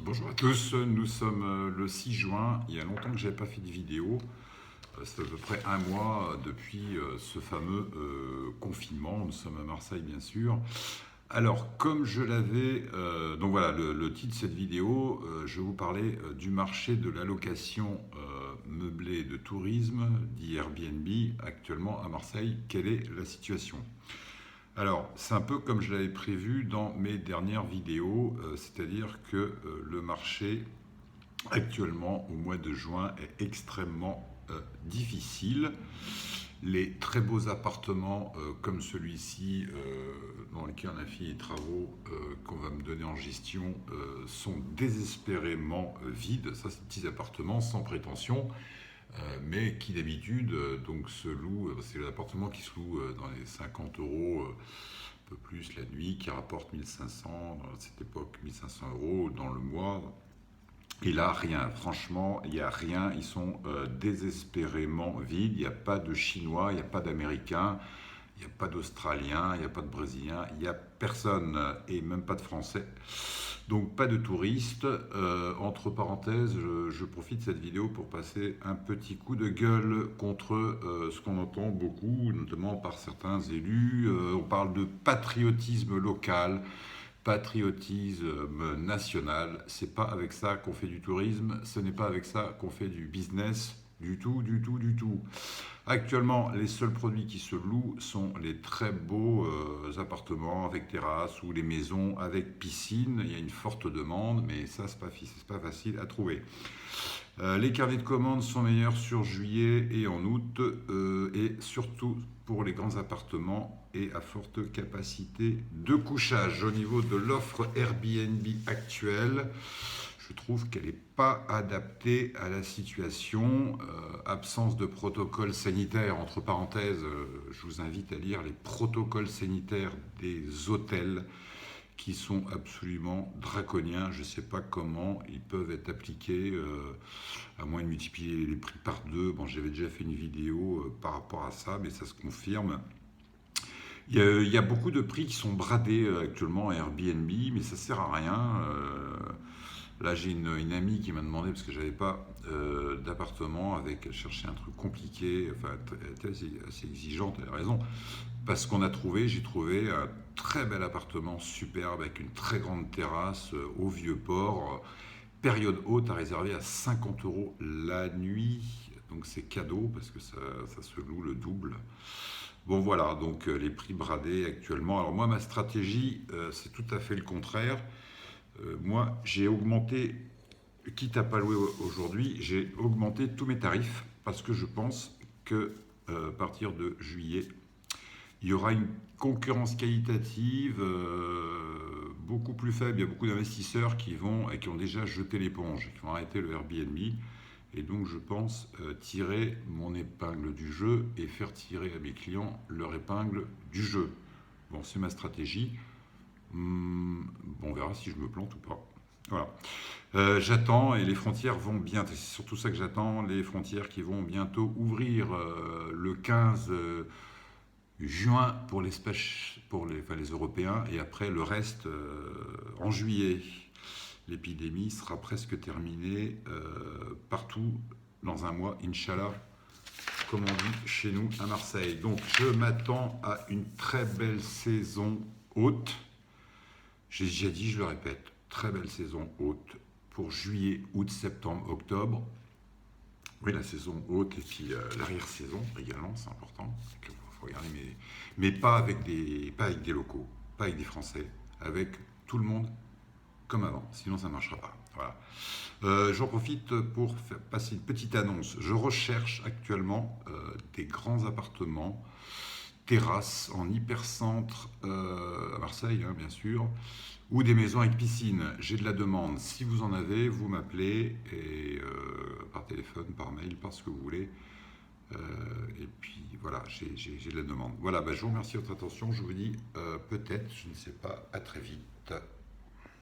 Bonjour à tous, nous sommes le 6 juin, il y a longtemps que je n'avais pas fait de vidéo, c'est à peu près un mois depuis ce fameux confinement, nous sommes à Marseille bien sûr. Alors comme je l'avais, donc voilà le titre de cette vidéo, je vais vous parler du marché de la location meublée de tourisme, dit Airbnb, actuellement à Marseille, quelle est la situation? Alors, c'est un peu comme je l'avais prévu dans mes dernières vidéos, c'est-à-dire que le marché actuellement au mois de juin est extrêmement difficile. Les très beaux appartements comme celui-ci, dans lequel on a fait les travaux qu'on va me donner en gestion, sont désespérément vides. Ça, c'est des petits appartements sans prétention. Mais qui d'habitude donc se louent, c'est l'appartement qui se loue dans les 50 euros, un peu plus la nuit, qui rapporte 1500, dans cette époque 1500 euros dans le mois. Et là, rien, franchement, il n'y a rien, ils sont désespérément vides, il n'y a pas de Chinois, il n'y a pas d'Américains, il n'y a pas d'Australiens, il n'y a pas de Brésiliens, il n'y a personne, et même pas de Français. Donc pas de touristes. Entre parenthèses, je profite de cette vidéo pour passer un petit coup de gueule contre ce qu'on entend beaucoup, notamment par certains élus. On parle de patriotisme local, patriotisme national. C'est pas avec ça qu'on fait du tourisme, ce n'est pas avec ça qu'on fait du business. Du tout, du tout, du tout. Actuellement, les seuls produits qui se louent sont les très beaux appartements avec terrasse ou les maisons avec piscine. Il y a une forte demande, mais ça, c'est pas facile à trouver. Les carnets de commandes sont meilleurs sur juillet et en août, et surtout pour les grands appartements et à forte capacité de couchage. Au niveau de l'offre Airbnb actuelle, je trouve qu'elle n'est pas adaptée à la situation. Absence de protocole sanitaire, entre parenthèses, je vous invite à lire les protocoles sanitaires des hôtels qui sont absolument draconiens. Je ne sais pas comment ils peuvent être appliqués, à moins de multiplier les prix par deux. Bon, j'avais déjà fait une vidéo par rapport à ça, mais ça se confirme. Il y a beaucoup de prix qui sont bradés actuellement à Airbnb, mais ça sert à rien. Là, j'ai une amie qui m'a demandé, parce que j'avais pas d'appartement, elle cherchait un truc compliqué, enfin, elle était assez exigeante, elle a raison, parce qu'on a trouvé, j'ai trouvé un très bel appartement superbe, avec une très grande terrasse au Vieux-Port, période haute à réserver à 50 euros la nuit, donc c'est cadeau, parce que ça se loue le double. Bon voilà, donc les prix bradés actuellement. Alors moi, ma stratégie, c'est tout à fait le contraire. Moi, j'ai augmenté, quitte à pas louer aujourd'hui, j'ai augmenté tous mes tarifs parce que je pense que à partir de juillet, il y aura une concurrence qualitative beaucoup plus faible. Il y a beaucoup d'investisseurs qui vont et qui ont déjà jeté l'éponge, qui vont arrêter le Airbnb. Et donc, je pense tirer mon épingle du jeu et faire tirer à mes clients leur épingle du jeu. Bon, c'est ma stratégie. Bon, on verra si je me plante ou pas. Voilà. J'attends et les frontières vont bien. C'est surtout ça que j'attends. Les frontières qui vont bientôt ouvrir le 15 juin pour enfin, les Européens et après le reste en juillet. L'épidémie sera presque terminée partout dans un mois, Inch'Allah, comme on dit chez nous à Marseille. Donc je m'attends à une très belle saison haute. J'ai déjà dit, je le répète, très belle saison haute pour juillet, août, septembre, octobre. Oui, la saison haute et puis l'arrière-saison également, c'est important. Il faut regarder, mais pas avec des locaux, pas avec des Français, avec tout le monde comme avant, sinon ça ne marchera pas. Voilà. J'en profite pour passer une petite annonce. Je recherche actuellement des grands appartements, terrasses en hypercentre à Marseille, hein, bien sûr, ou des maisons avec piscine. J'ai de la demande. Si vous en avez, vous m'appelez et par téléphone, par mail, par ce que vous voulez. Et puis voilà, j'ai de la demande. Voilà, je vous remercie de votre attention. Je vous dis peut-être, je ne sais pas, à très vite.